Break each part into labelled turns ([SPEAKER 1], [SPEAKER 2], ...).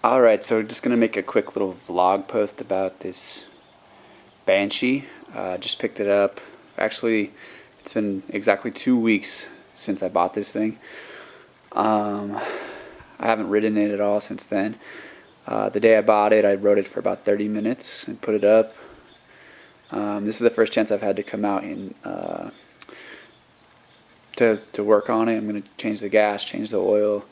[SPEAKER 1] Alright, so just gonna make a quick little vlog post about this Banshee. Just picked it up. Actually, it's been exactly 2 weeks since I bought this thing. I haven't ridden it at all since then. The day I bought it, I rode it for about 30 minutes and put it up. This is the first chance I've had to come out and to work on it. I'm gonna change the gas, change the oil,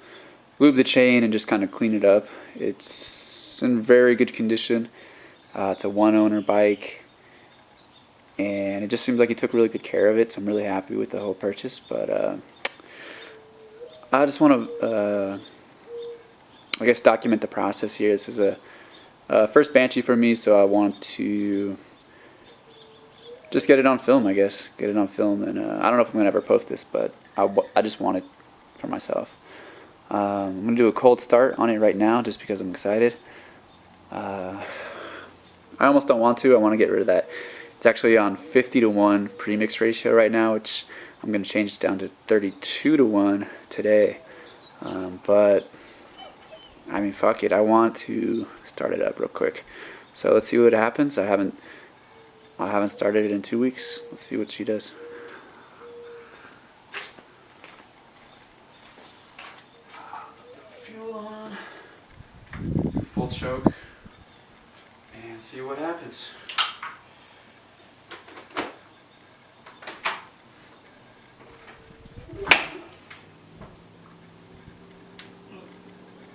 [SPEAKER 1] lube the chain, and just kind of clean it up. It's in very good condition. It's a one-owner bike, and it just seems like he took really good care of it, so I'm really happy with the whole purchase. But I just want to, I guess, document the process here. This is a first Banshee for me, so I want to just get it on film, I guess. Get it on film, and I don't know if I'm going to ever post this, but I just want it for myself. I'm going to do a cold start on it right now just because I'm excited. I almost don't want to. I want to get rid of that. It's actually on 50-to-1 premix ratio right now, which I'm going to change it down to 32-to-1 today. But, I mean, fuck it. I want to start it up real quick. So let's see what happens. I haven't started it in 2 weeks. Let's see what she does. Fuel on, full choke, and see what happens.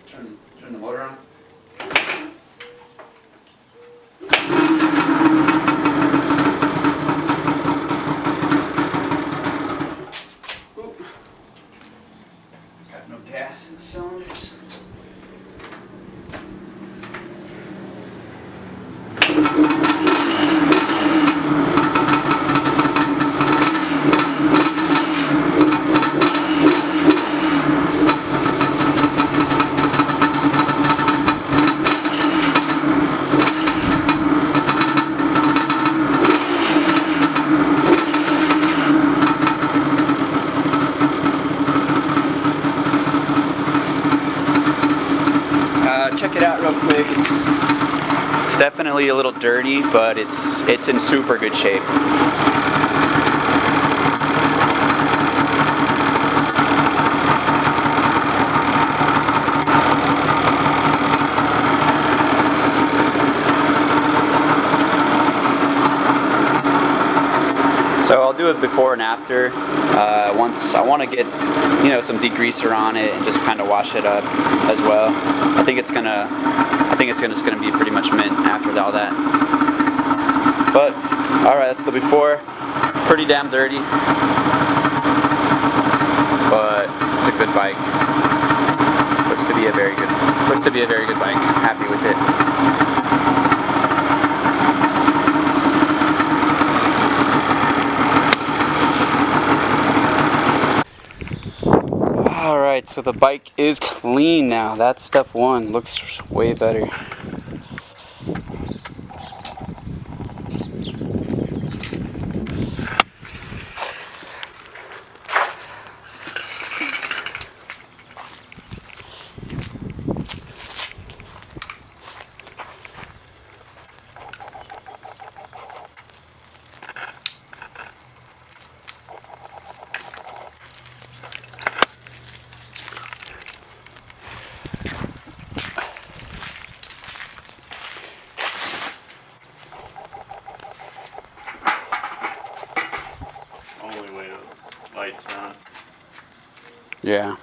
[SPEAKER 1] Turn the motor on. Got no gas in the cylinders. Check it out real quick. It's definitely a little dirty, but it's in super good shape. So I'll do it before and after. Once I want to get, some degreaser on it and just kind of wash it up as well. I think it's just gonna be pretty much mint after all that. But all right, that's the before. Pretty damn dirty, but it's a good bike. Looks to be a very good bike. Happy with it. Alright, so the bike is clean now. That's step one. Looks way better.
[SPEAKER 2] Only way the lights are on.
[SPEAKER 1] Yeah.